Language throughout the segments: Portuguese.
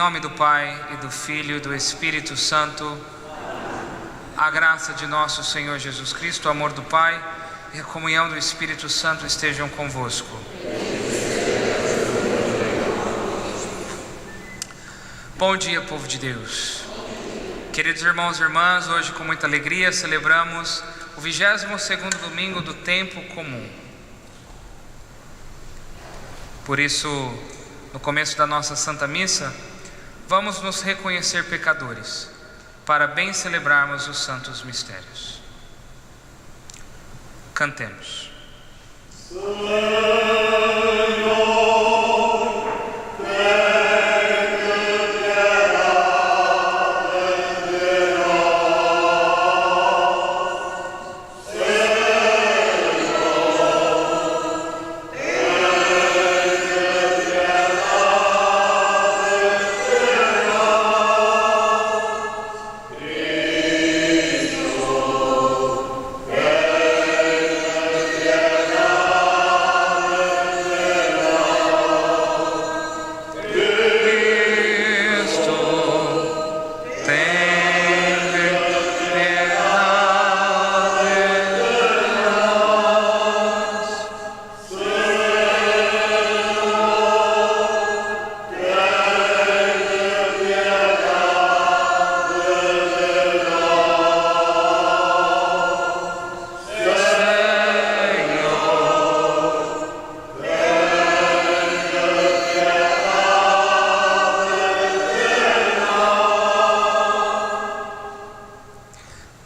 nome do Pai, e do Filho e do Espírito Santo, a graça de nosso Senhor Jesus Cristo, o amor do Pai e a comunhão do Espírito Santo estejam convosco. Bom dia, povo de Deus. Queridos irmãos e irmãs, hoje com muita alegria celebramos o 22º domingo do tempo comum. Por isso, no começo da nossa Santa Missa, vamos nos reconhecer pecadores, para bem celebrarmos os santos mistérios. Cantemos.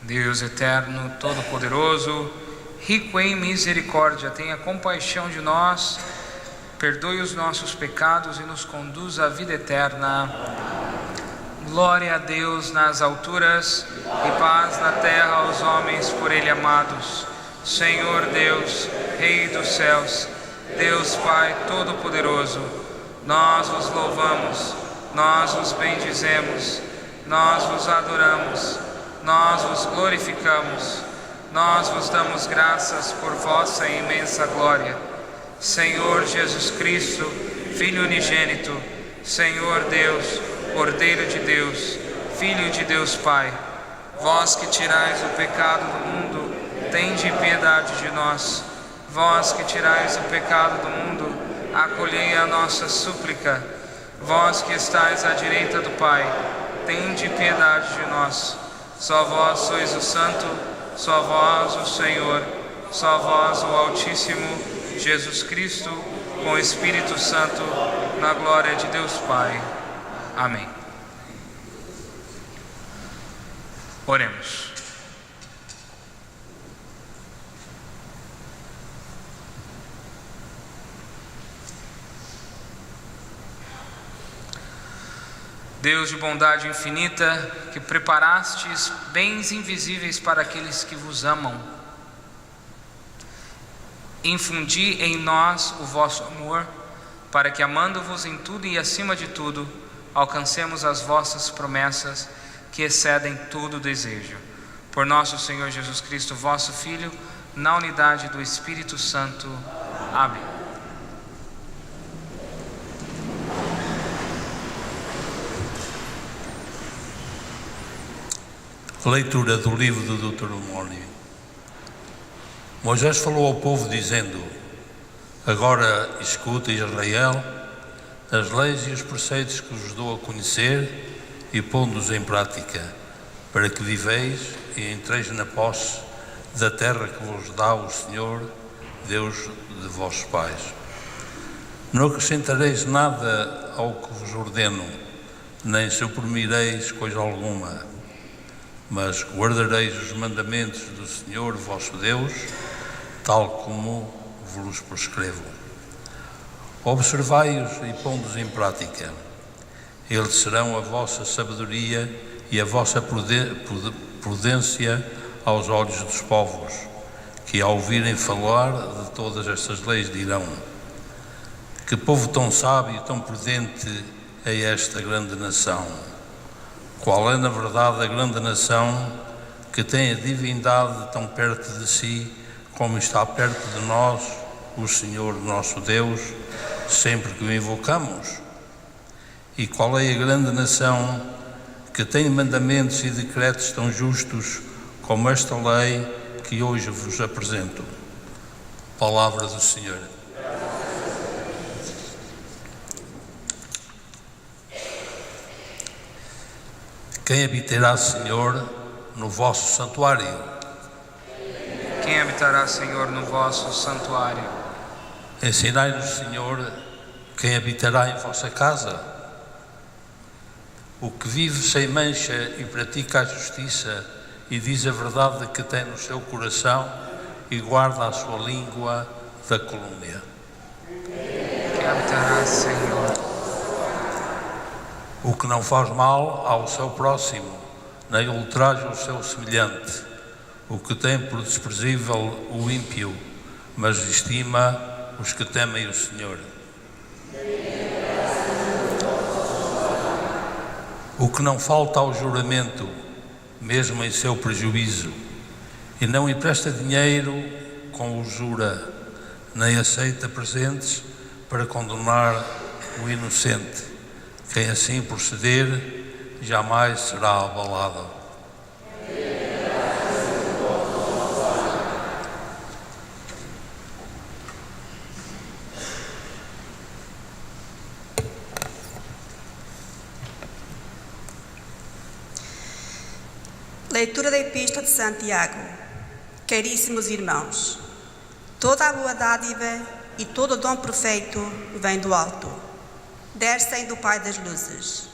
Deus eterno, todo-poderoso, rico em misericórdia, tenha compaixão de nós, perdoe os nossos pecados e nos conduza à vida eterna. Glória a Deus nas alturas e paz na terra aos homens por Ele amados. Senhor Deus, Rei dos céus, Deus Pai todo-poderoso, nós vos louvamos, nós vos bendizemos, nós vos adoramos, nós vos glorificamos, nós vos damos graças por vossa imensa glória. Senhor Jesus Cristo, Filho unigênito, Senhor Deus, Cordeiro de Deus, Filho de Deus Pai, vós que tirais o pecado do mundo, tende piedade de nós. Vós que tirais o pecado do mundo, acolhei a nossa súplica. Vós que estais à direita do Pai, tende piedade de nós. Só vós sois o Santo, só vós o Senhor, só vós o Altíssimo, Jesus Cristo, com o Espírito Santo, na glória de Deus Pai. Amém. Oremos. Deus de bondade infinita, que preparastes bens invisíveis para aqueles que vos amam, infundi em nós o vosso amor, para que, amando-vos em tudo e acima de tudo, alcancemos as vossas promessas que excedem todo desejo. Por nosso Senhor Jesus Cristo, vosso Filho, na unidade do Espírito Santo. Amém. Leitura do livro do Deuteronômio. Moisés falou ao povo dizendo: agora escuta, Israel, as leis e os preceitos que vos dou a conhecer e pondo-os em prática, para que viveis e entreis na posse da terra que vos dá o Senhor, Deus de vossos pais. Não acrescentareis nada ao que vos ordeno, nem suprimireis coisa alguma, mas guardareis os mandamentos do Senhor vosso Deus, tal como vos prescrevo. Observai-os e pondo-os em prática. Eles serão a vossa sabedoria e a vossa prudência aos olhos dos povos, que ao ouvirem falar de todas estas leis dirão: que povo tão sábio e tão prudente é esta grande nação! Qual é, na verdade, a grande nação que tem a divindade tão perto de si, como está perto de nós o Senhor nosso Deus, sempre que o invocamos? E qual é a grande nação que tem mandamentos e decretos tão justos como esta lei que hoje vos apresento? Palavra do Senhor. Quem habitará, Senhor, no vosso santuário? Quem habitará, Senhor, no vosso santuário? Ensinai-nos, Senhor, quem habitará em vossa casa? O que vive sem mancha e pratica a justiça e diz a verdade que tem no seu coração e guarda a sua língua da calúnia. Quem habitará, Senhor? O que não faz mal ao seu próximo, nem ultraja o seu semelhante. O que tem por desprezível o ímpio, mas estima os que temem o Senhor. O que não falta ao juramento, mesmo em seu prejuízo, e não empresta dinheiro com usura, nem aceita presentes para condenar o inocente. Quem assim proceder, jamais será abalado. Leitura da Epístola de Santiago. Caríssimos irmãos, toda a boa dádiva e todo o dom perfeito vem do alto, descem do Pai das luzes,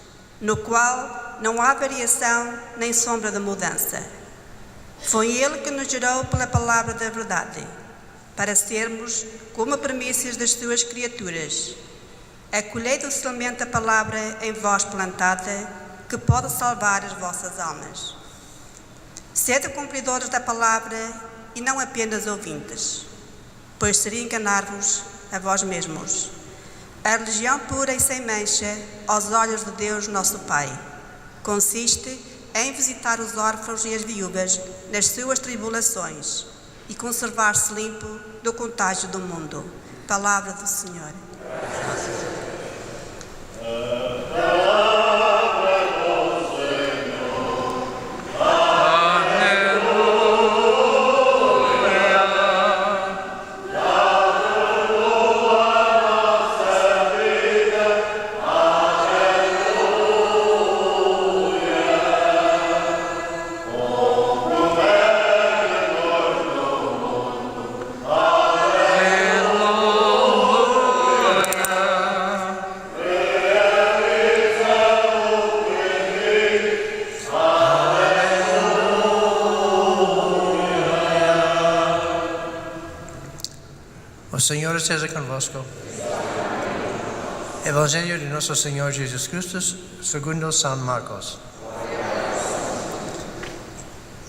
no qual não há variação nem sombra de mudança. Foi Ele que nos gerou pela palavra da verdade, para sermos como primícias das suas criaturas. Acolhei docilmente a palavra em vós plantada, que pode salvar as vossas almas. Sede cumpridores da palavra e não apenas ouvintes, pois seria enganar-vos a vós mesmos. A religião pura e sem mancha, aos olhos de Deus nosso Pai, consiste em visitar os órfãos e as viúvas nas suas tribulações e conservar-se limpo do contágio do mundo. Palavra do Senhor. O Senhor esteja convosco. Evangelho de nosso Senhor Jesus Cristo, segundo São Marcos.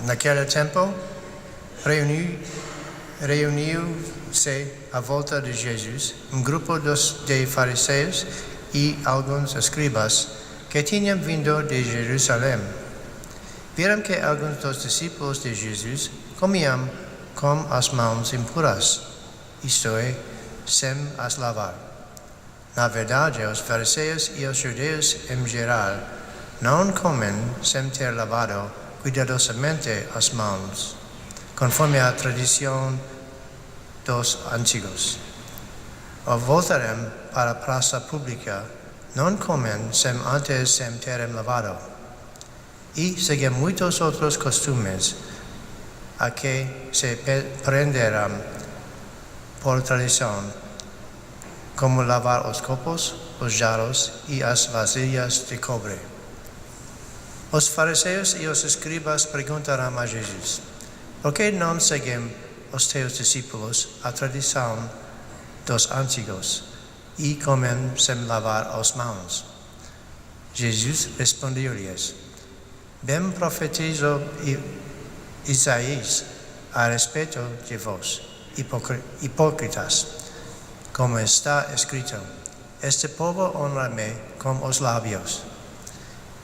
Naquele tempo, reuniu-se à volta de Jesus grupo de fariseus e alguns escribas que tinham vindo de Jerusalém. Viram que alguns dos discípulos de Jesus comiam com as mãos impuras, isto é, sem as lavar. Na verdade, os fariseus e os judeus em geral não comem sem ter lavado cuidadosamente as mãos, conforme a tradição dos antigos. Ao voltarem para a praça pública, não comem sem antes terem lavado. E seguem muitos outros costumes a que se prenderam por tradição, como lavar os copos, os jarros e as vasilhas de cobre. Os fariseus e os escribas perguntaram a Jesus: por que não seguem os teus discípulos a tradição dos antigos e comem sem lavar as mãos? Jesus respondeu-lhes: bem profetizou Isaías a respeito de vós, hipócritas, como está escrito: este povo honra-me com os lábios,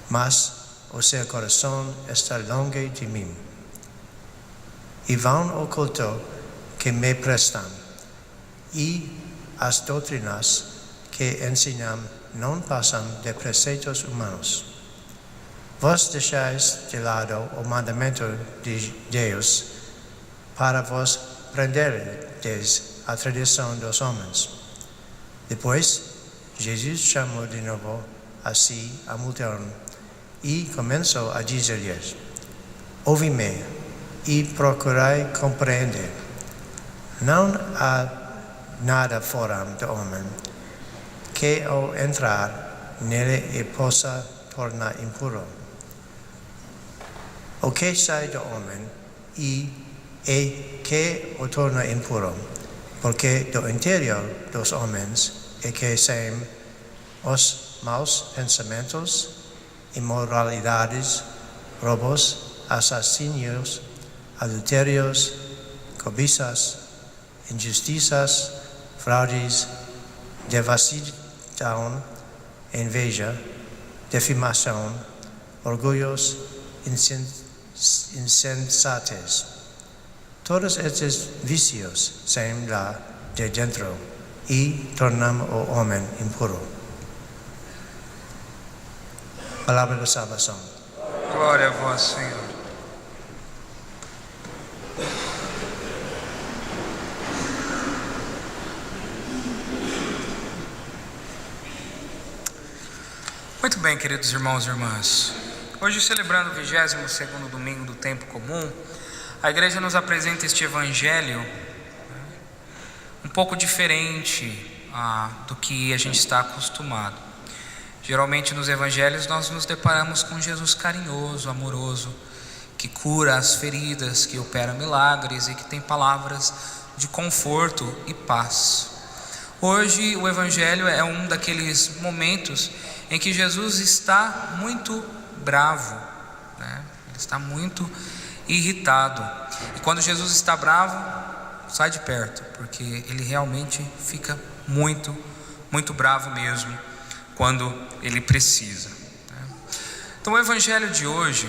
mas o seu coração está longe de mim. E vão ao culto que me prestam, e as doutrinas que ensinam não passam de preceitos humanos. Vós deixais de lado o mandamento de Deus para vos prenderdes a tradição dos homens. Depois, Jesus chamou de novo a si a multidão e começou a dizer-lhes: ouvi-me e procurai compreender. Não há nada fora do homem que ao entrar nele e possa tornar impuro. O que sai do homem é que o torna impuro, porque do interior dos homens é que saem os maus pensamentos, imoralidades, roubos, assassínios, adultérios, cobiças, injustiças, fraudes, devassidão, inveja, defimação, orgulhos, insensatez. Todos estes vícios saem lá de dentro e tornam o homem impuro. Palavra da salvação. Glória a vós, Senhor. Muito bem, queridos irmãos e irmãs. Hoje, celebrando o 22º domingo do tempo comum, a igreja nos apresenta este evangelho um pouco diferente do que a gente está acostumado. Geralmente nos evangelhos nós nos deparamos com Jesus carinhoso, amoroso, que cura as feridas, que opera milagres e que tem palavras de conforto e paz. Hoje o evangelho é um daqueles momentos em que Jesus está muito bravo, né? Ele está muito irritado. E quando Jesus está bravo, sai de perto, porque ele realmente fica muito, muito bravo mesmo quando ele precisa. Então o evangelho de hoje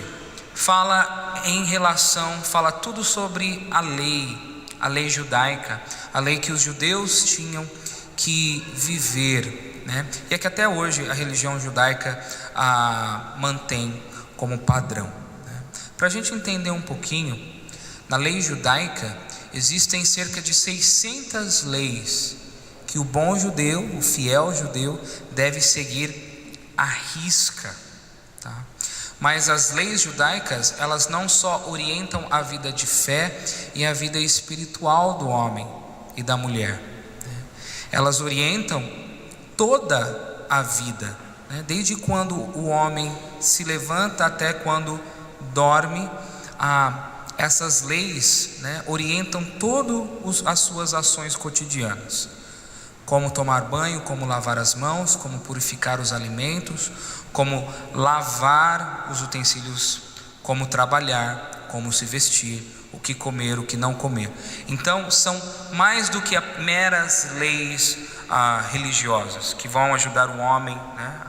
fala tudo sobre a lei judaica, a lei que os judeus tinham que viver, né? E é que até hoje a religião judaica mantém como padrão, né? Para a gente entender um pouquinho, na lei judaica existem cerca de 600 leis que o bom judeu, o fiel judeu, deve seguir à risca, tá? Mas as leis judaicas, elas não só orientam a vida de fé e a vida espiritual do homem e da mulher, né? Elas orientam toda a vida, né? Desde quando o homem se levanta até quando dorme. Essas leis, né, orientam todas as suas ações cotidianas: como tomar banho, como lavar as mãos, como purificar os alimentos, como lavar os utensílios, como trabalhar, como se vestir, o que comer, o que não comer. Então são mais do que meras leis religiosas que vão ajudar o homem, né,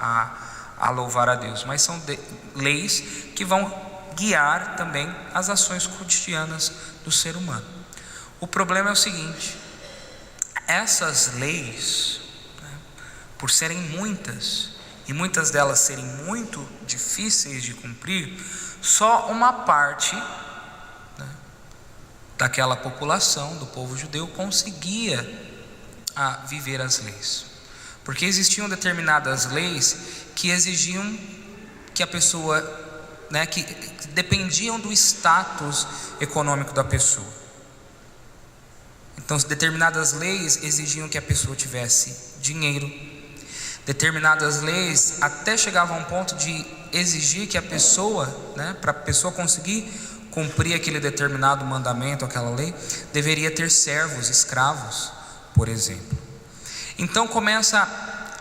a louvar a Deus, mas são leis que vão guiar também as ações cotidianas do ser humano. O problema é o seguinte: essas leis, né, por serem muitas, e muitas delas serem muito difíceis de cumprir, só uma parte, né, daquela população, do povo judeu, conseguia viver as leis, porque existiam determinadas leis que exigiam que a pessoa, né, que dependiam do status econômico da pessoa. Então, determinadas leis exigiam que a pessoa tivesse dinheiro. Determinadas leis até chegavam a um ponto de exigir que a pessoa, né, para a pessoa conseguir cumprir aquele determinado mandamento, aquela lei, deveria ter servos, escravos, por exemplo. Então começa,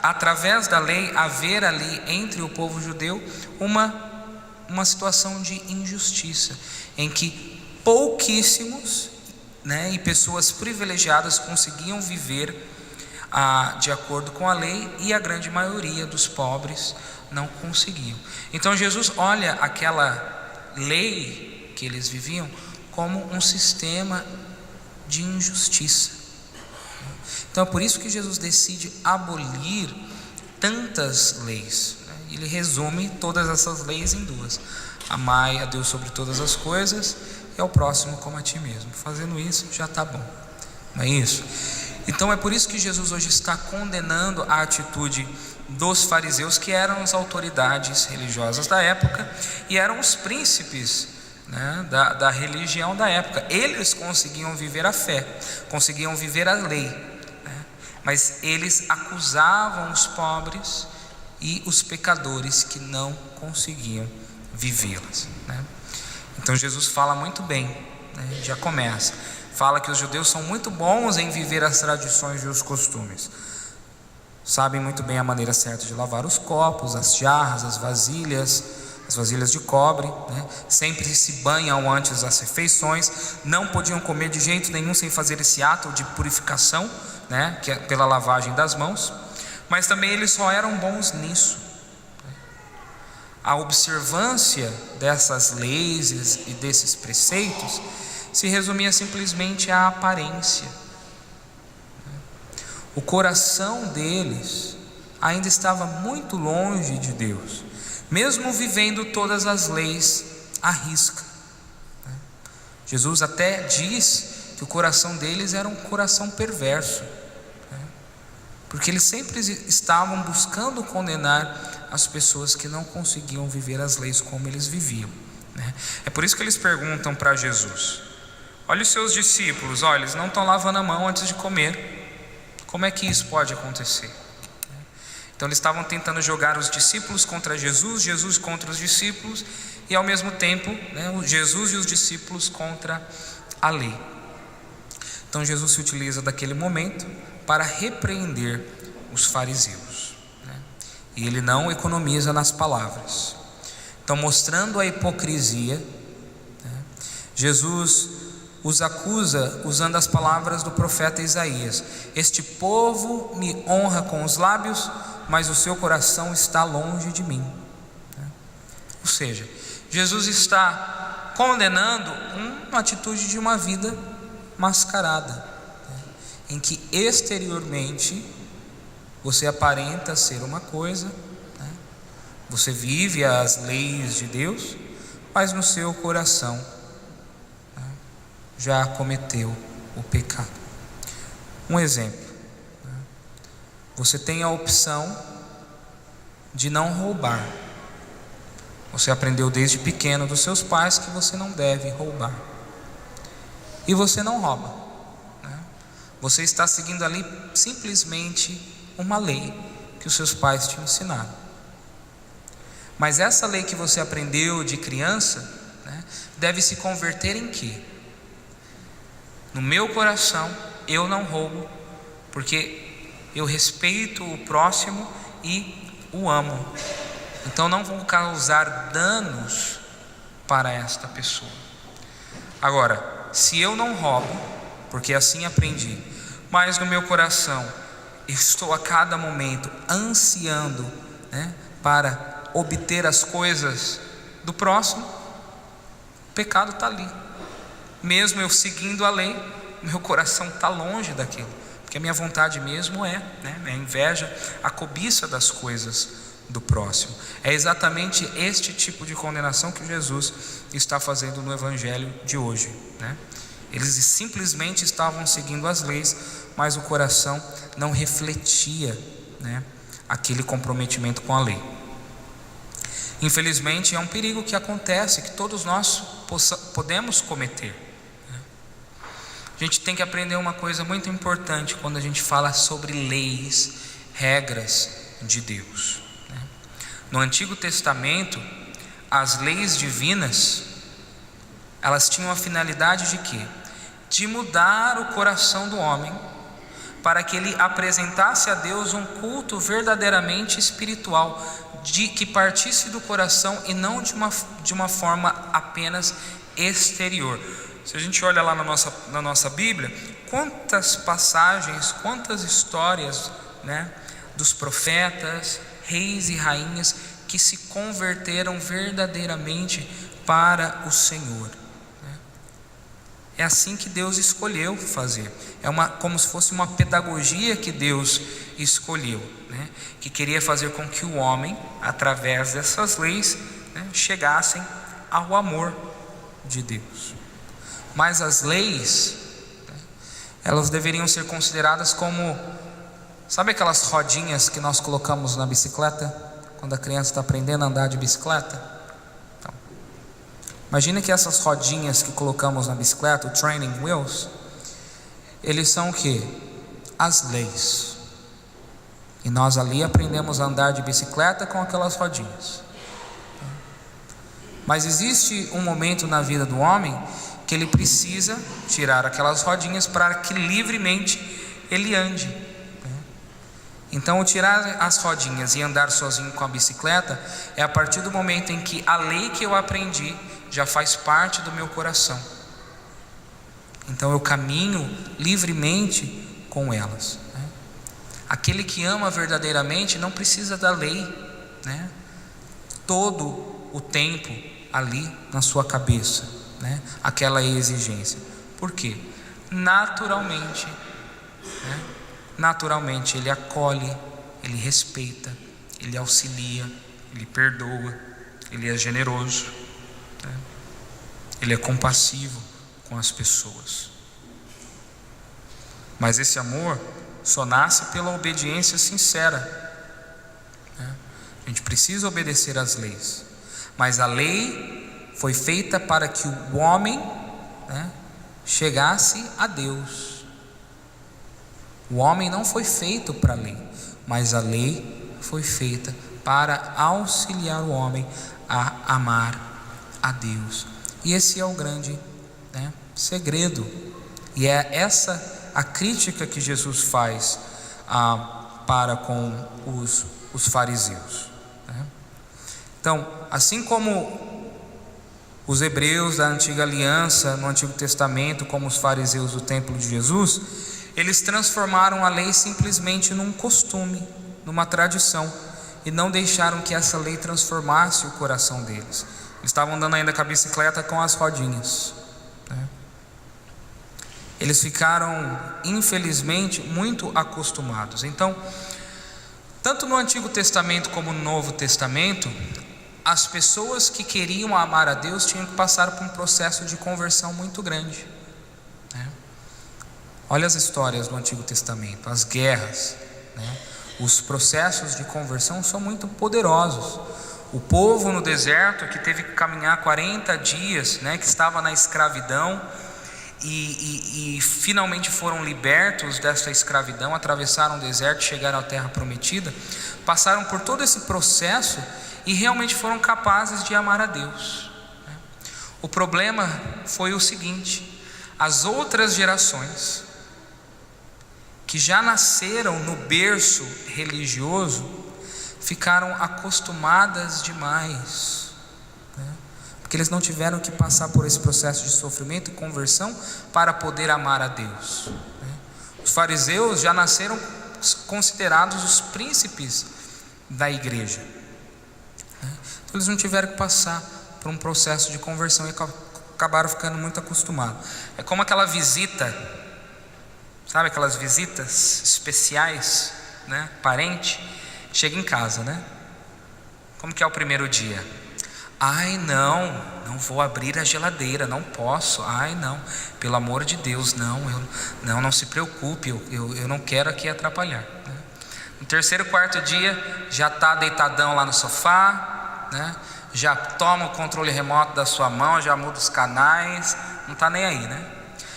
através da lei, a haver ali entre o povo judeu uma situação de injustiça, em que pouquíssimos, né, e pessoas privilegiadas conseguiam viver de acordo com a lei, e a grande maioria dos pobres não conseguiam. Então Jesus olha aquela lei que eles viviam como um sistema de injustiça. Então é por isso que Jesus decide abolir tantas leis, né? Ele resume todas essas leis em duas: amai a Deus sobre todas as coisas e ao próximo como a ti mesmo. Fazendo isso já está bom, não é isso? Então é por isso que Jesus hoje está condenando a atitude dos fariseus, que eram as autoridades religiosas da época e eram os príncipes, né, da religião da época. Eles conseguiam viver a fé, conseguiam viver a lei, né, mas eles acusavam os pobres e os pecadores que não conseguiam vivê-las, né? Então Jesus fala muito bem, né, já começa, fala que os judeus são muito bons em viver as tradições e os costumes, sabem muito bem a maneira certa de lavar os copos, as jarras, as vasilhas de cobre, né? Sempre se banham antes das refeições, não podiam comer de jeito nenhum sem fazer esse ato de purificação, né? Que é pela lavagem das mãos, mas também eles só eram bons nisso. A observância dessas leis e desses preceitos se resumia simplesmente à aparência. O coração deles ainda estava muito longe de Deus, mesmo vivendo todas as leis à risca. Jesus até diz que o coração deles era um coração perverso, porque eles sempre estavam buscando condenar as pessoas que não conseguiam viver as leis como eles viviam, né? É por isso que eles perguntam para Jesus: olha os seus discípulos, olha, eles não estão lavando a mão antes de comer. Como é que isso pode acontecer? Então eles estavam tentando jogar os discípulos contra Jesus, Jesus contra os discípulos, e ao mesmo tempo, né, Jesus e os discípulos contra a lei. Então Jesus se utiliza daquele momento para repreender os fariseus, né? E ele não economiza nas palavras. Então, mostrando a hipocrisia, né, Jesus os acusa usando as palavras do profeta Isaías: este povo me honra com os lábios, mas o seu coração está longe de mim. Ou seja, Jesus está condenando uma atitude de uma vida mascarada, em que exteriormente você aparenta ser uma coisa, você vive as leis de Deus, mas no seu coração já cometeu o pecado. Um exemplo: você tem a opção de não roubar. Você aprendeu desde pequeno dos seus pais que você não deve roubar, e você não rouba, né? Você está seguindo ali simplesmente uma lei que os seus pais te ensinaram. Mas essa lei que você aprendeu de criança, né, deve se converter em quê? No meu coração eu não roubo, porque eu respeito o próximo e o amo. Então não vou causar danos para esta pessoa. Agora, se eu não roubo, porque assim aprendi, mas no meu coração eu estou a cada momento ansiando, né, para obter as coisas do próximo, o pecado está ali. Mesmo eu seguindo a lei, meu coração está longe daquilo, porque a minha vontade mesmo é, né, a inveja, a cobiça das coisas do próximo. É exatamente este tipo de condenação que Jesus está fazendo no evangelho de hoje, né? Eles simplesmente estavam seguindo as leis, mas o coração não refletia, né, aquele comprometimento com a lei. Infelizmente é um perigo que acontece, que todos nós podemos cometer. A gente tem que aprender uma coisa muito importante quando a gente fala sobre leis, regras de Deus. No Antigo Testamento, as leis divinas, elas tinham a finalidade de quê? De mudar o coração do homem, para que ele apresentasse a Deus um culto verdadeiramente espiritual, que partisse do coração e não de uma forma apenas exterior. Se a gente olha lá na nossa Bíblia, quantas passagens, quantas histórias, né, dos profetas, reis e rainhas que se converteram verdadeiramente para o Senhor, né? É assim que Deus escolheu fazer. Como se fosse uma pedagogia que Deus escolheu, né? Que queria fazer com que o homem, através dessas leis, né, chegassem ao amor de Deus. Mas as leis, né, elas deveriam ser consideradas como, sabe aquelas rodinhas que nós colocamos na bicicleta quando a criança está aprendendo a andar de bicicleta? Imagine que essas rodinhas que colocamos na bicicleta, o training wheels, eles são o quê? As leis. E nós ali aprendemos a andar de bicicleta com aquelas rodinhas. Mas existe um momento na vida do homem que ele precisa tirar aquelas rodinhas para que livremente ele ande. Então, o tirar as rodinhas e andar sozinho com a bicicleta é a partir do momento em que a lei que eu aprendi já faz parte do meu coração. Então eu caminho livremente com elas, né? Aquele que ama verdadeiramente não precisa da lei, né, todo o tempo ali na sua cabeça, né, aquela exigência. Por quê? Naturalmente, né, naturalmente ele acolhe, ele respeita, ele auxilia, ele perdoa, ele é generoso, né? Ele é compassivo com as pessoas. Mas esse amor só nasce pela obediência sincera, né? A gente precisa obedecer às leis, mas a lei foi feita para que o homem, né, chegasse a Deus. O homem não foi feito para a lei, mas a lei foi feita para auxiliar o homem a amar a Deus. E esse é o grande, né, segredo. E é essa a crítica que Jesus faz para com os fariseus, né? Então, assim como os hebreus da antiga aliança, no Antigo Testamento, como os fariseus do templo de Jesus, eles transformaram a lei simplesmente num costume, numa tradição, e não deixaram que essa lei transformasse o coração deles. Eles estavam andando ainda com a bicicleta com as rodinhas, né? Eles ficaram, infelizmente, muito acostumados. Então, tanto no Antigo Testamento como no Novo Testamento, as pessoas que queriam amar a Deus tinham que passar por um processo de conversão muito grande, né? Olha as histórias do Antigo Testamento, as guerras, né? Os processos de conversão são muito poderosos. O povo no deserto que teve que caminhar 40 dias, né, que estava na escravidão e finalmente foram libertos dessa escravidão, atravessaram o deserto, chegaram à terra prometida, passaram por todo esse processo e realmente foram capazes de amar a Deus, né? O problema foi o seguinte: as outras gerações que já nasceram no berço religioso ficaram acostumadas demais, né? Porque eles não tiveram que passar por esse processo de sofrimento e conversão para poder amar a Deus, né? Os fariseus já nasceram considerados os príncipes da igreja, né? Então eles não tiveram que passar por um processo de conversão e acabaram ficando muito acostumados. É como aquela visita, sabe aquelas visitas especiais, né? Parente chega em casa, né? Como que é o primeiro dia? Ai, não vou abrir a geladeira, não posso. Ai, não, pelo amor de Deus, não se preocupe, eu não quero aqui atrapalhar, né? No terceiro, quarto dia, já está deitadão lá no sofá, né? Já toma o controle remoto da sua mão, já muda os canais, não está nem aí, né?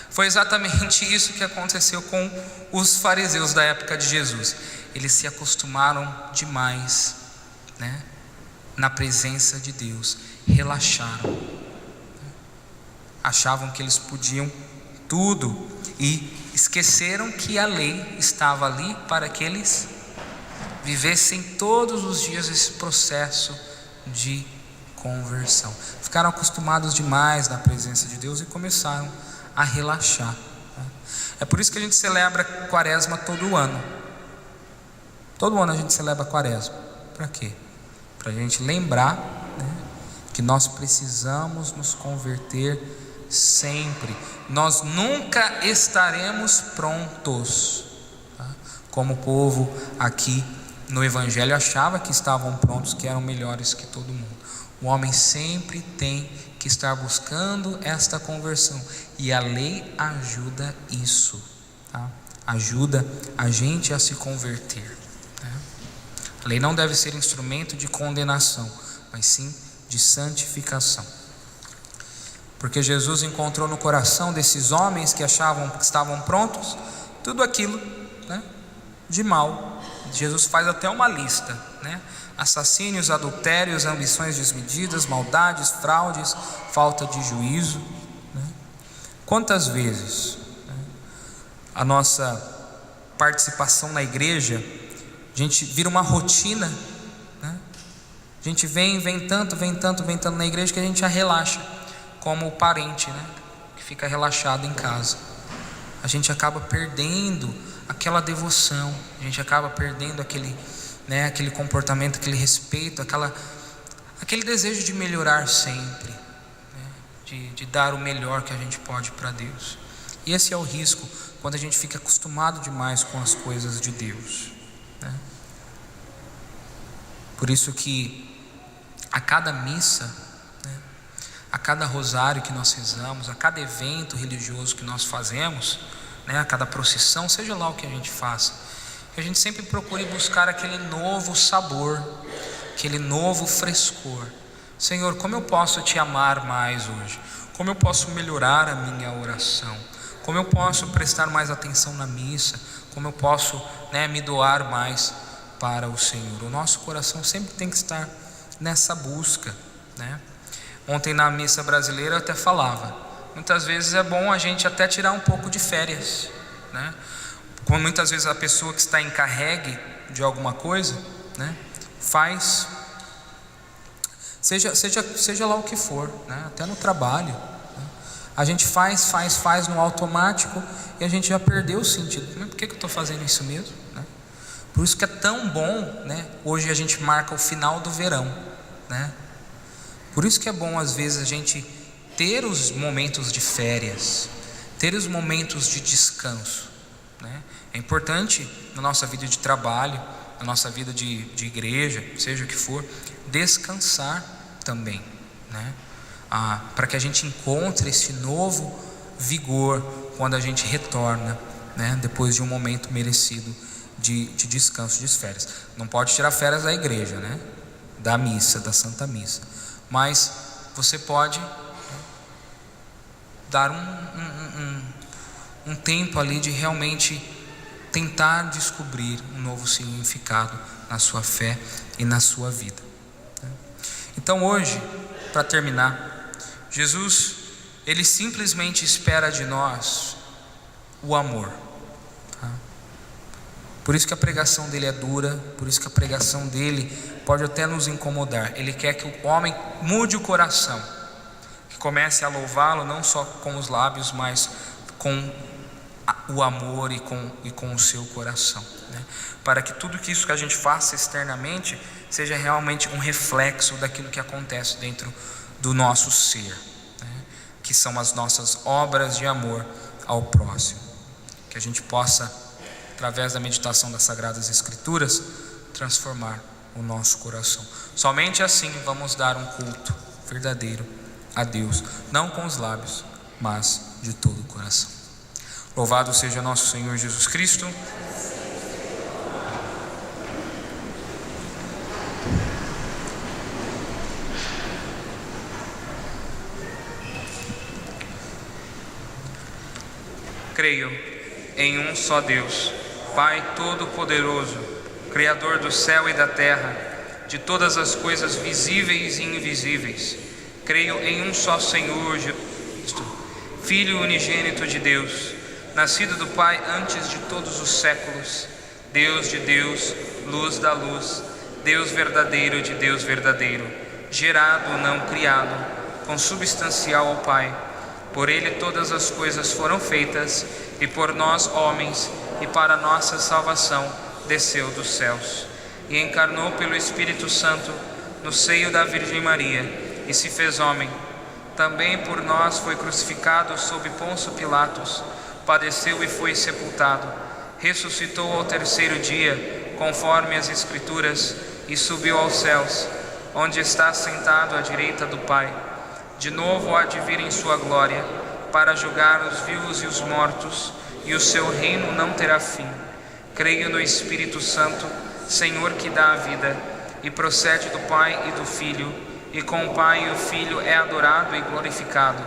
Foi exatamente isso que aconteceu com os fariseus da época de Jesus. Eles se acostumaram demais, né, na presença de Deus, relaxaram, né? Achavam que eles podiam tudo e esqueceram que a lei estava ali para que eles vivessem todos os dias esse processo de conversão. Ficaram acostumados demais na presença de Deus e começaram a relaxar, né? É por isso que a gente celebra Quaresma todo ano. Todo ano a gente celebra Quaresma. Para quê? Para a gente lembrar, né, que nós precisamos nos converter sempre. Nós nunca estaremos prontos, tá? Como o povo aqui no Evangelho achava que estavam prontos, que eram melhores que todo mundo. O homem sempre tem que estar buscando esta conversão, e a lei ajuda isso, tá? Ajuda a gente a se converter, né? A lei não deve ser instrumento de condenação, mas sim de santificação, porque Jesus encontrou no coração desses homens que achavam que estavam prontos tudo aquilo, né, de mal. Jesus faz até uma lista, né? Assassínios, adultérios, ambições desmedidas, maldades, fraudes, falta de juízo, né? Quantas vezes, né, a nossa participação na igreja, a gente vira uma rotina, né? A gente vem tanto na igreja que a gente já relaxa, como o parente, né, que fica relaxado em casa. A gente acaba perdendo aquela devoção, a gente acaba perdendo aquele, né, aquele comportamento, aquele respeito, aquele desejo de melhorar sempre, né, de dar o melhor que a gente pode para Deus. E esse é o risco quando a gente fica acostumado demais com as coisas de Deus, né? Por isso que a cada missa, né, a cada rosário que nós rezamos, a cada evento religioso que nós fazemos, né, a cada procissão, seja lá o que a gente faça, que a gente sempre procure buscar aquele novo sabor, aquele novo frescor. Senhor, como eu posso te amar mais hoje? Como eu posso melhorar a minha oração? Como eu posso prestar mais atenção na missa? Como eu posso, né, me doar mais para o Senhor? O nosso coração sempre tem que estar nessa busca, né? Ontem na missa brasileira eu até falava, muitas vezes é bom a gente até tirar um pouco de férias, né? Quando muitas vezes a pessoa que está encarregue de alguma coisa, né, faz, seja lá o que for, né, até no trabalho, né, a gente faz no automático e a gente já perdeu o sentido. Mas por que eu estou fazendo isso mesmo, né? Por isso que é tão bom, né, hoje a gente marca o final do verão, né? Por isso que é bom às vezes a gente ter os momentos de férias, ter os momentos de descanso, né? É importante na nossa vida de trabalho, na nossa vida de igreja, seja o que for, descansar também, né? Para que a gente encontre esse novo vigor quando a gente retorna, né, depois de um momento merecido de descanso, de férias. Não pode tirar férias da igreja, né, da missa, da Santa Missa, mas você pode, né, dar um tempo ali de realmente tentar descobrir um novo significado na sua fé e na sua vida. Então hoje, para terminar, Jesus, Ele simplesmente espera de nós o amor, tá? Por isso que a pregação dele é dura, por isso que a pregação dele pode até nos incomodar. Ele quer que o homem mude o coração, que comece a louvá-lo não só com os lábios, mas com o amor e com o seu coração, né? Para que tudo isso que a gente faça externamente seja realmente um reflexo daquilo que acontece dentro do nosso ser, né? Que são as nossas obras de amor ao próximo. Que a gente possa, através da meditação das Sagradas Escrituras, transformar o nosso coração. Somente assim vamos dar um culto verdadeiro a Deus, não com os lábios, mas de todo o coração. Louvado seja nosso Senhor Jesus Cristo. Creio em um só Deus, Pai Todo-Poderoso, Criador do céu e da terra, de todas as coisas visíveis e invisíveis. Creio em um só Senhor Jesus Cristo, Filho unigênito de Deus, nascido do Pai antes de todos os séculos, Deus de Deus, luz da luz, Deus verdadeiro de Deus verdadeiro, gerado, não criado, consubstancial ao Pai. Por Ele todas as coisas foram feitas, e por nós, homens, e para nossa salvação, desceu dos céus, e encarnou pelo Espírito Santo no seio da Virgem Maria, e se fez homem. também por nós foi crucificado sob Pôncio Pilatos, padeceu e foi sepultado, ressuscitou ao terceiro dia, conforme as Escrituras, e subiu aos céus, onde está sentado à direita do Pai. De novo há de vir em sua glória, para julgar os vivos e os mortos, e o seu reino não terá fim. Creio no Espírito Santo, Senhor que dá a vida, e procede do Pai e do Filho, e com o Pai e o Filho é adorado e glorificado.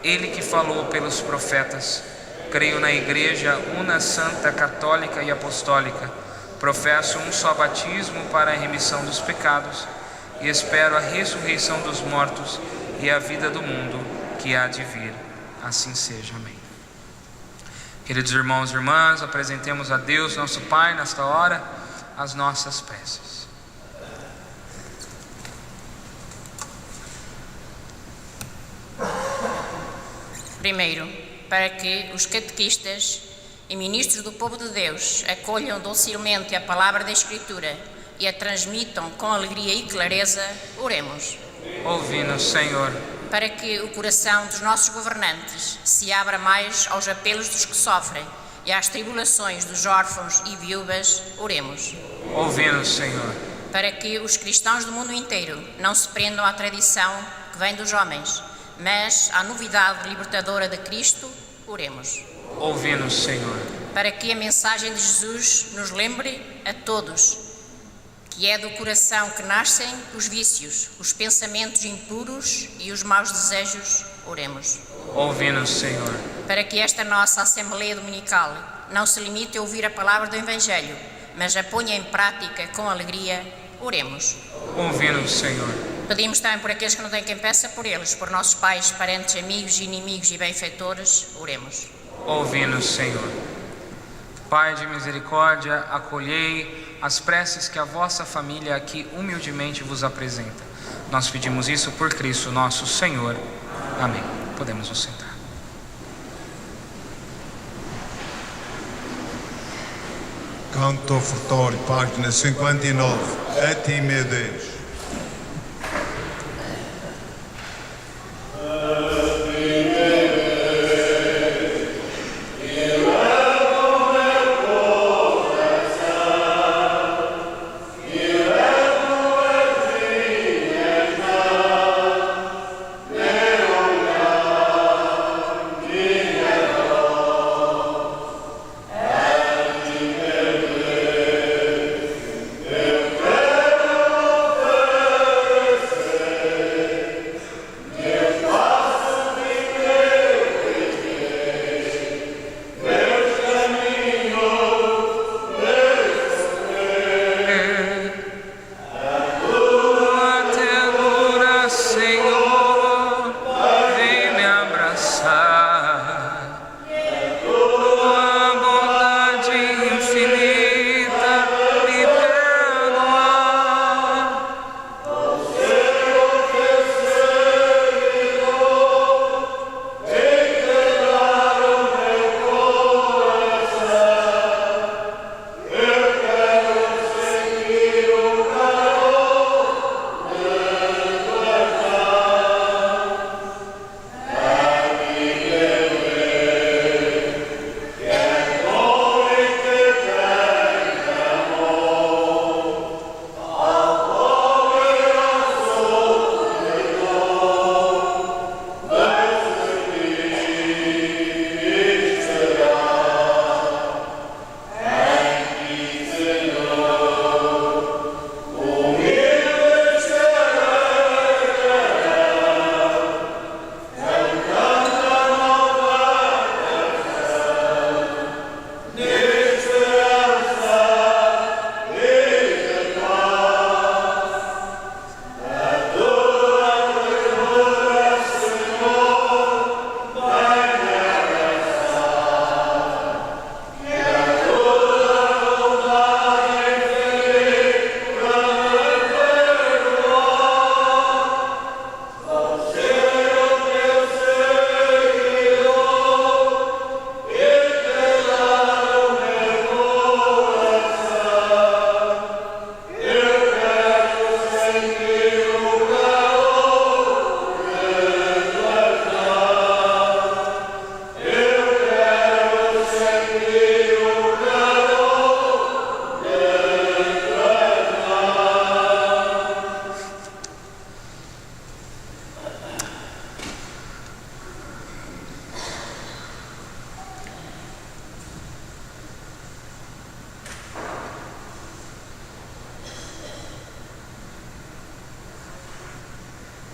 Ele que falou pelos profetas. Creio na Igreja una, santa, católica e apostólica. Professo um só batismo para a remissão dos pecados, e espero a ressurreição dos mortos e a vida do mundo que há de vir. Assim seja. Amém. Queridos irmãos e irmãs, apresentemos a Deus, nosso Pai, nesta hora, as nossas preces. Primeiro, para que os catequistas e ministros do povo de Deus acolham docilmente a palavra da Escritura e a transmitam com alegria e clareza, oremos. Ouvi-nos, Senhor. Para que o coração dos nossos governantes se abra mais aos apelos dos que sofrem e às tribulações dos órfãos e viúvas, oremos. Ouvi-nos, Senhor. Para que os cristãos do mundo inteiro não se prendam à tradição que vem dos homens, mas à novidade libertadora de Cristo, oremos. Ouvi-nos, Senhor. Para que a mensagem de Jesus nos lembre a todos que é do coração que nascem os vícios, os pensamentos impuros e os maus desejos, oremos. Ouvi-nos, Senhor. Para que esta nossa Assembleia Dominical não se limite a ouvir a palavra do Evangelho, mas a ponha em prática com alegria, oremos. Ouvi-nos, Senhor. Pedimos também por aqueles que não têm quem peça por eles, por nossos pais, parentes, amigos, inimigos e benfeitores, oremos. Ouvi-nos, Senhor. Pai de misericórdia, acolhei as preces que a vossa família aqui humildemente vos apresenta. Nós pedimos isso por Cristo nosso Senhor. Amém. Podemos nos sentar. Canto ofertório, página 59. A ti, meu Deus.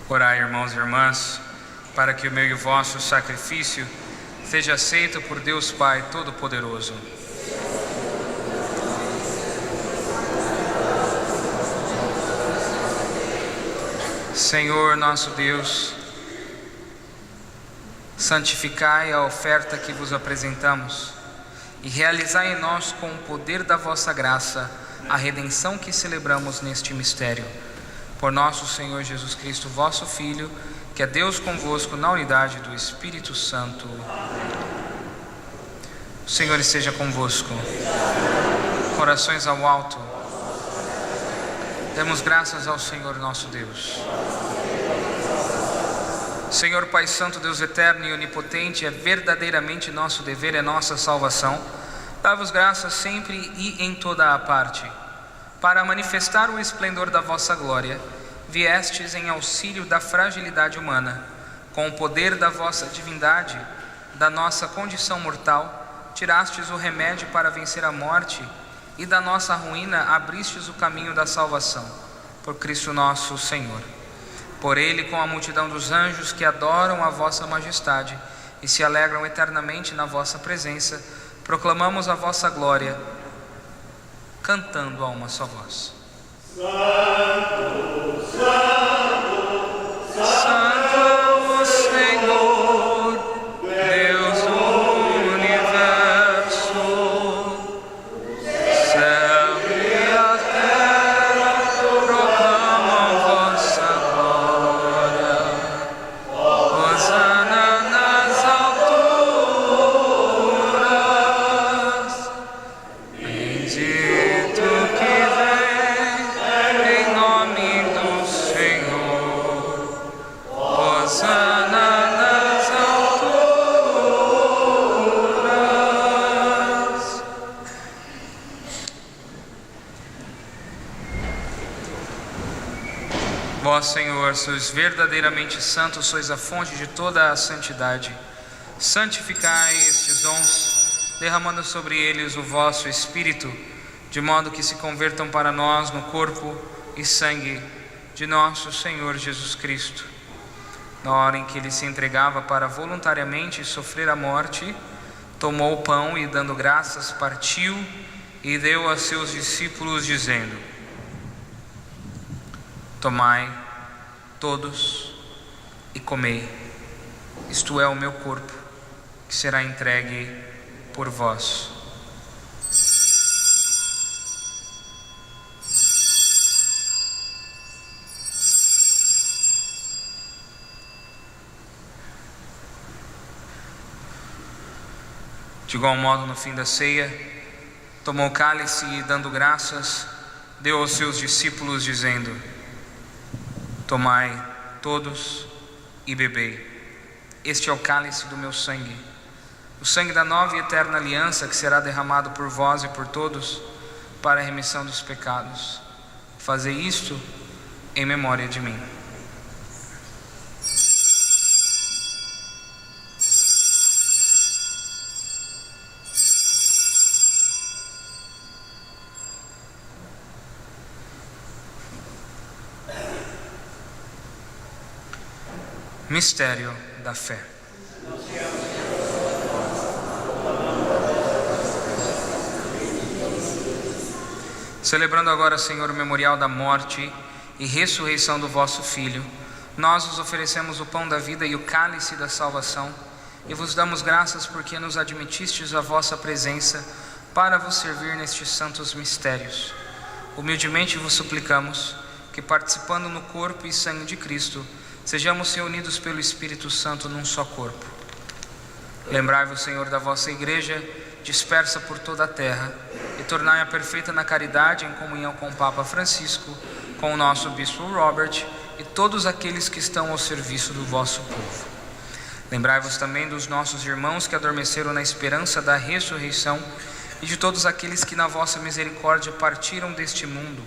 Orai, irmãos e irmãs, para que o meu e o vosso sacrifício seja aceito por Deus Pai Todo-Poderoso. Senhor nosso Deus, santificai a oferta que vos apresentamos e realizai em nós, com o poder da vossa graça, a redenção que celebramos neste mistério. Por nosso Senhor Jesus Cristo, vosso Filho, que é Deus convosco na unidade do Espírito Santo. O Senhor esteja convosco. Corações ao alto. Demos graças ao Senhor nosso Deus. Senhor Pai Santo, Deus eterno e onipotente, é verdadeiramente nosso dever, é nossa salvação. Dá-vos graças sempre e em toda a parte. Para manifestar o esplendor da vossa glória, viestes em auxílio da fragilidade humana. Com o poder da vossa divindade, da nossa condição mortal, tirastes o remédio para vencer a morte, e da nossa ruína abristes o caminho da salvação, por Cristo nosso Senhor. Por Ele, com a multidão dos anjos que adoram a vossa majestade e se alegram eternamente na vossa presença, proclamamos a vossa glória, cantando a uma só voz. Santo, Santo, Santo o Senhor, Deus do universo, o céu e a terra proclamam vossa glória. Hosana nas alturas, bendito que vem em nome do Senhor. Hosana nas alturas. Vós, Senhor, sois verdadeiramente santos, sois a fonte de toda a santidade. Santificai estes dons, derramando sobre eles o vosso Espírito, de modo que se convertam para nós no corpo e sangue de nosso Senhor Jesus Cristo. Na hora em que ele se entregava para voluntariamente sofrer a morte, tomou o pão e, dando graças, partiu e deu a seus discípulos, dizendo: tomai todos e comei, isto é o meu corpo, que será entregue por vós. De igual modo, no fim da ceia, tomou o cálice e, dando graças, deu aos seus discípulos, dizendo: tomai todos e bebei. Este é o cálice do meu sangue, o sangue da nova e eterna aliança, que será derramado por vós e por todos para a remissão dos pecados. Fazei isto em memória de mim. Mistério da fé. Celebrando agora, Senhor, o memorial da morte e ressurreição do vosso Filho, nós vos oferecemos o pão da vida e o cálice da salvação, e vos damos graças porque nos admitistes à vossa presença para vos servir nestes santos mistérios. Humildemente vos suplicamos que, participando no corpo e sangue de Cristo, sejamos reunidos pelo Espírito Santo num só corpo. Lembrai-vos, Senhor, da vossa igreja, dispersa por toda a terra, e tornai-a perfeita na caridade, em comunhão com o Papa Francisco, com o nosso Bispo Robert e todos aqueles que estão ao serviço do vosso povo. Lembrai-vos também dos nossos irmãos que adormeceram na esperança da ressurreição e de todos aqueles que na vossa misericórdia partiram deste mundo.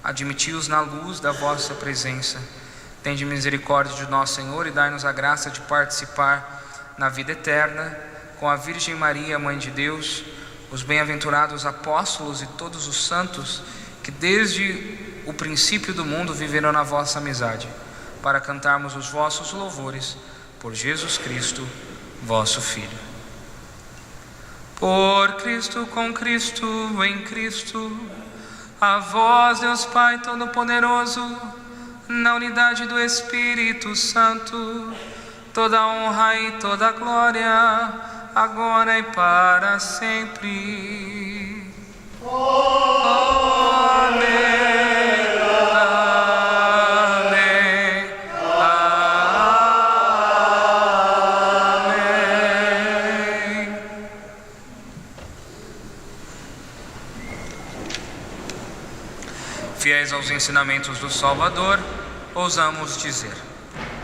Admiti-os na luz da vossa presença. Tende misericórdia de nosso Senhor e dai-nos a graça de participar na vida eterna com a Virgem Maria, Mãe de Deus, os bem-aventurados apóstolos e todos os santos que desde o princípio do mundo viveram na vossa amizade. para cantarmos os vossos louvores por Jesus Cristo, vosso Filho. Por Cristo, com Cristo, em Cristo, a vós, Deus Pai Todo-Poderoso, na unidade do Espírito Santo, toda honra e toda glória, agora e para sempre. Amém. Fiéis aos ensinamentos do Salvador, ousamos dizer: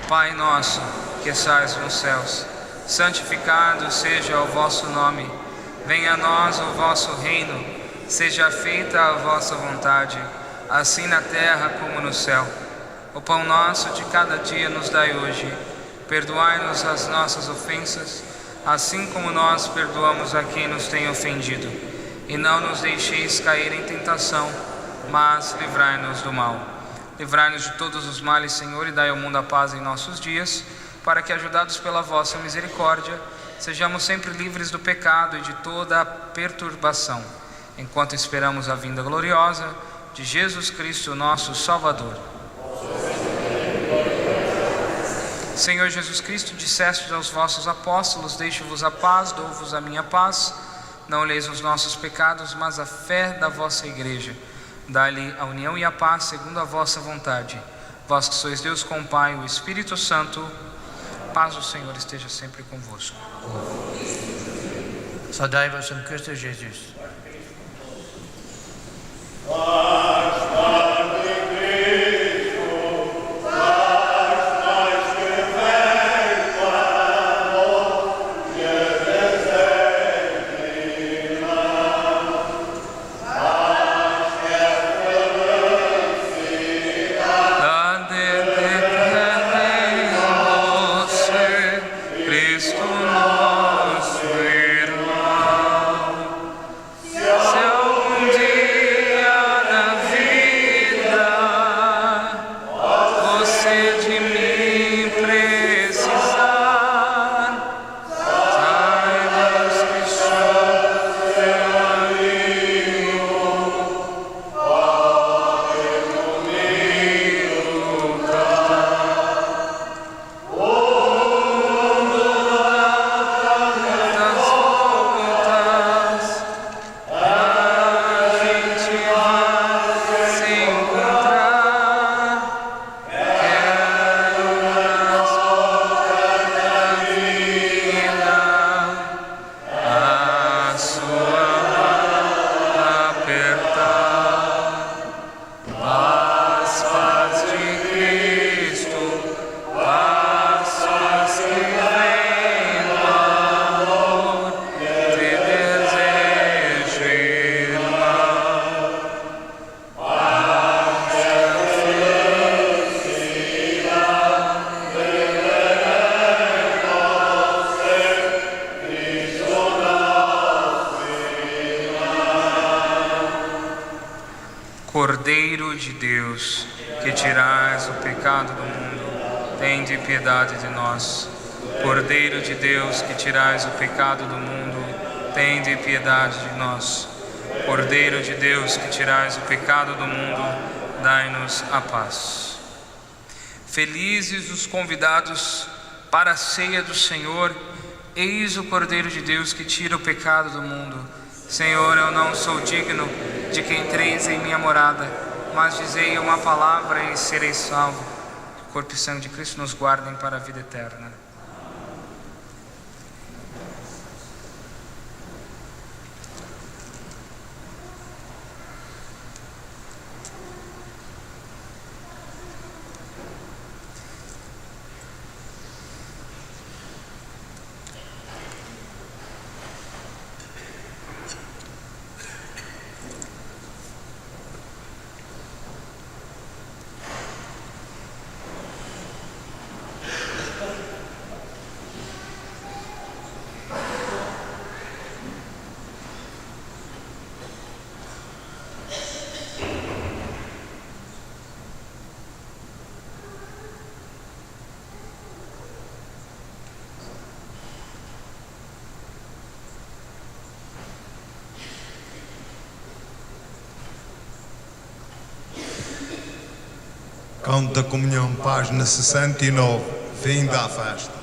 Pai nosso, que estais nos céus, santificado seja o vosso nome. Venha a nós o vosso reino. Seja feita a vossa vontade, assim na terra como no céu. O pão nosso de cada dia nos dai hoje. Perdoai-nos as nossas ofensas, assim como nós perdoamos a quem nos tem ofendido. E não nos deixeis cair em tentação, mas livrai-nos do mal. Livrai-nos de todos os males, Senhor, e dai ao mundo a paz em nossos dias, para que, ajudados pela vossa misericórdia, sejamos sempre livres do pecado e de toda a perturbação, enquanto esperamos a vinda gloriosa de Jesus Cristo, nosso Salvador. Senhor Jesus Cristo, dissestes aos vossos apóstolos: deixo-vos a paz, dou-vos a minha paz. Não olheis os nossos pecados, mas a fé da vossa igreja. Dá-lhe a união e a paz segundo a vossa vontade. Vós que sois Deus com o Pai e o Espírito Santo, paz do Senhor esteja sempre convosco. Saudai-vos em Cristo Jesus. Cordeiro de Deus, que tirais o pecado do mundo, tende piedade de nós. Cordeiro de Deus, que tirais o pecado do mundo, tende piedade de nós. Cordeiro de Deus, que tirais o pecado do mundo, dai-nos a paz. Felizes os convidados para a ceia do Senhor. Eis o Cordeiro de Deus que tira o pecado do mundo. Senhor, eu não sou digno de que entreis em minha morada, mas dizei uma palavra e serei salvo. O corpo e sangue de Cristo nos guardem para a vida eterna. Canto da Comunhão, página 69, vindo à festa.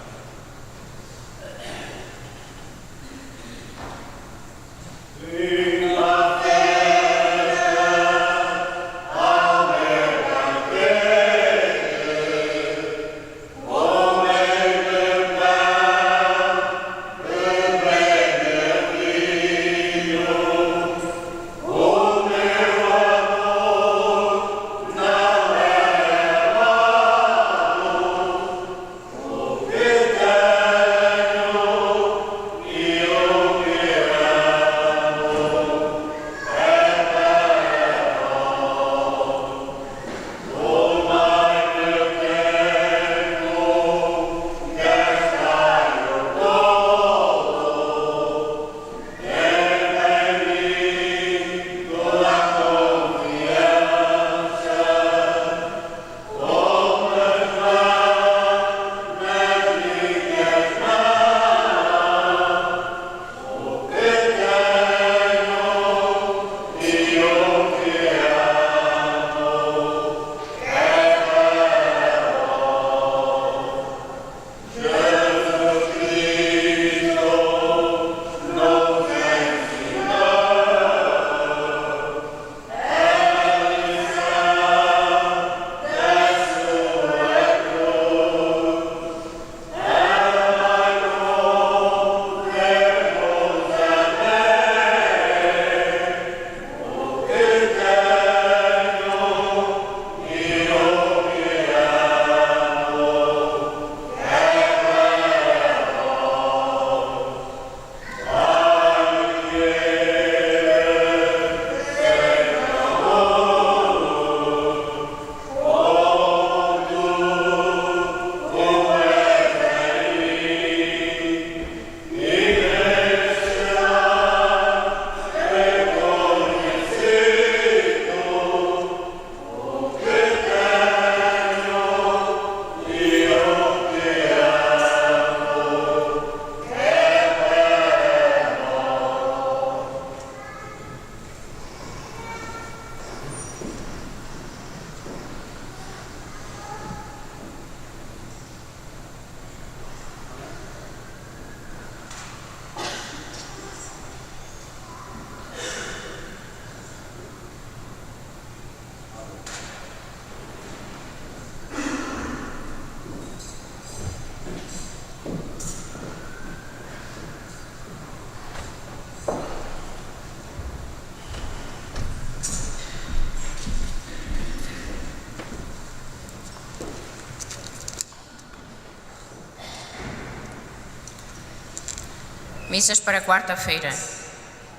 Missas para quarta-feira.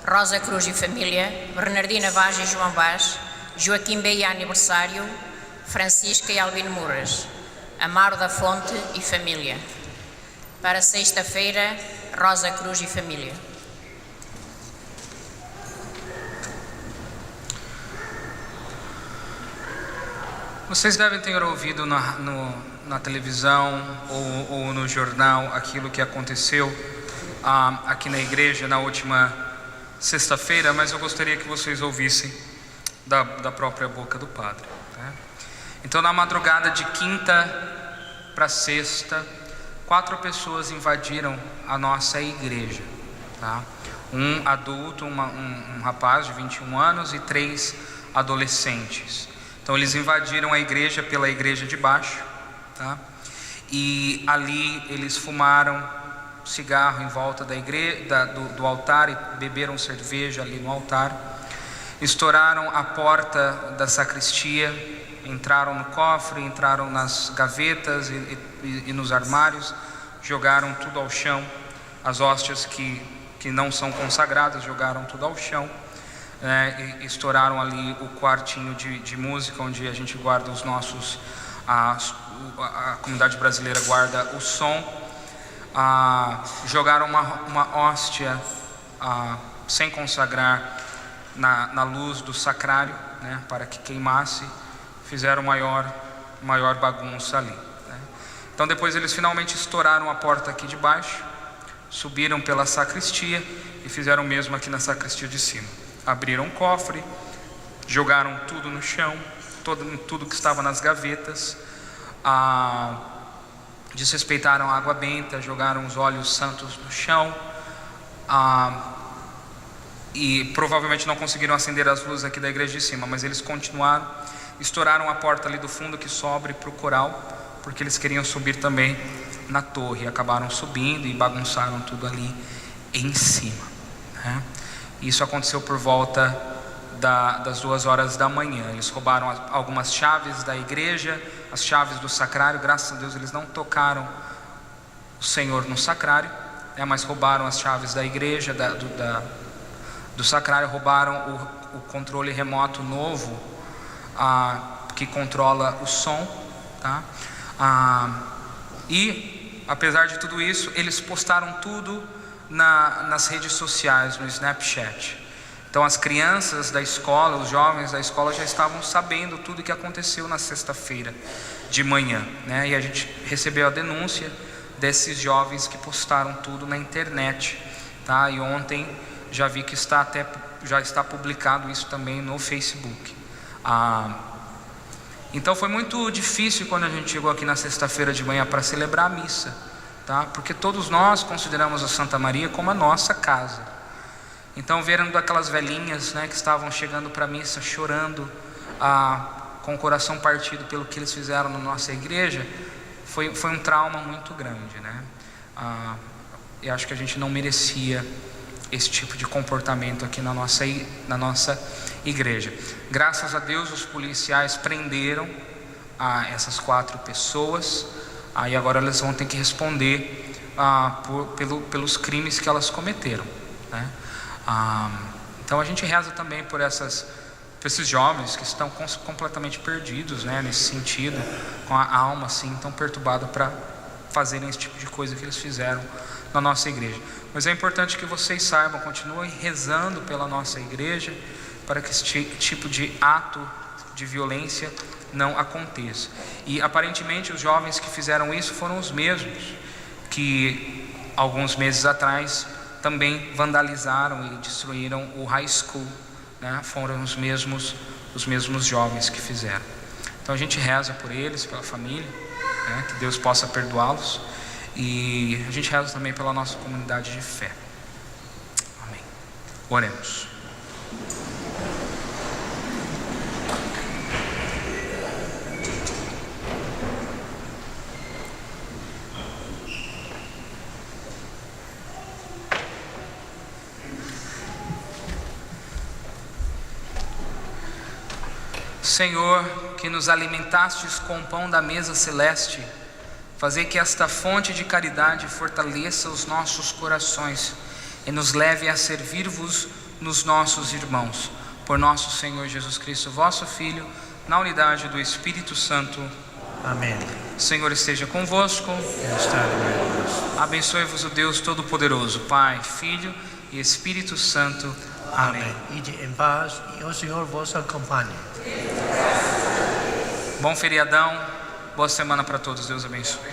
Rosa Cruz e família, Bernardina Vaz e João Vaz, Joaquim Beia aniversário, Francisca e Albino Murras, Amaro da Fonte e família. Para sexta-feira, Rosa Cruz e família. Vocês devem ter ouvido na televisão ou no jornal aquilo que aconteceu aqui na igreja na última sexta-feira, mas eu gostaria que vocês ouvissem da própria boca do padre. Né? Então, na madrugada de quinta para sexta, 4 pessoas invadiram a nossa igreja. Tá? Um adulto, um rapaz de 21 anos e 3 adolescentes. Então eles invadiram a igreja pela igreja de baixo, tá? E ali eles fumaram cigarro em volta da igreja, do altar, e beberam cerveja ali no altar. Estouraram a porta da sacristia, entraram no cofre, entraram nas gavetas e nos armários, jogaram tudo ao chão. As hóstias que não são consagradas jogaram tudo ao chão. E estouraram ali o quartinho de música onde a gente guarda os nossos, a comunidade brasileira guarda o som. Jogaram uma hóstia sem consagrar na luz do sacrário, né, para que queimasse. Fizeram maior bagunça ali, né. Então depois eles finalmente estouraram a porta aqui de baixo, subiram pela sacristia e fizeram o mesmo aqui na sacristia de cima. Abriram o cofre, jogaram tudo no chão, tudo que estava nas gavetas, desrespeitaram a água benta, jogaram os óleos santos no chão, e provavelmente não conseguiram acender as luzes aqui da igreja de cima, mas eles continuaram, estouraram a porta ali do fundo que sobe para o coral, porque eles queriam subir também na torre, acabaram subindo e bagunçaram tudo ali em cima, né? Isso aconteceu por volta das 2 horas da manhã. Eles roubaram algumas chaves da igreja, as chaves do sacrário. Graças a Deus eles não tocaram o Senhor no sacrário, né? Mas roubaram as chaves da igreja, do sacrário, roubaram o controle remoto novo, que controla o som, tá? E apesar de tudo isso, eles postaram tudo nas redes sociais, no Snapchat. Então as crianças da escola, os jovens da escola já estavam sabendo tudo o que aconteceu na sexta-feira de manhã, né? E a gente recebeu a denúncia desses jovens que postaram tudo na internet, tá? E ontem já vi que já está publicado isso também no Facebook. Então foi muito difícil quando a gente chegou aqui na sexta-feira de manhã para celebrar a missa, tá? Porque todos nós consideramos a Santa Maria como a nossa casa. Então vendo aquelas velhinhas, né, que estavam chegando para a missa chorando, com o coração partido pelo que eles fizeram na nossa igreja, foi um trauma muito grande, né? Eu acho que a gente não merecia esse tipo de comportamento aqui na nossa igreja. Graças a Deus os policiais prenderam essas 4 pessoas, e agora elas vão ter que responder pelos crimes que elas cometeram, né? Então a gente reza também por esses jovens que estão completamente perdidos, né, nesse sentido, com a alma assim tão perturbada para fazerem esse tipo de coisa que eles fizeram na nossa igreja. Mas é importante que vocês saibam, continuem rezando pela nossa igreja, para que esse tipo de ato de violência não aconteça. E aparentemente os jovens que fizeram isso foram os mesmos que alguns meses atrás também vandalizaram e destruíram o high school, né? Foram os mesmos jovens que fizeram. Então a gente reza por eles, pela família, né? Que Deus possa perdoá-los, e a gente reza também pela nossa comunidade de fé. Amém. Oremos. Senhor, que nos alimentastes com o pão da mesa celeste, fazei que esta fonte de caridade fortaleça os nossos corações e nos leve a servir-vos nos nossos irmãos. Por nosso Senhor Jesus Cristo, vosso Filho, na unidade do Espírito Santo. Amém. O Senhor esteja convosco. Abençoe-vos o Deus Todo-Poderoso, Pai, Filho e Espírito Santo. Amém. Ide em paz e o Senhor vos acompanhe. Bom feriadão, boa semana para todos, Deus abençoe.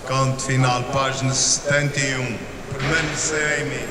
Canto final, página 71. Permanecer em mim.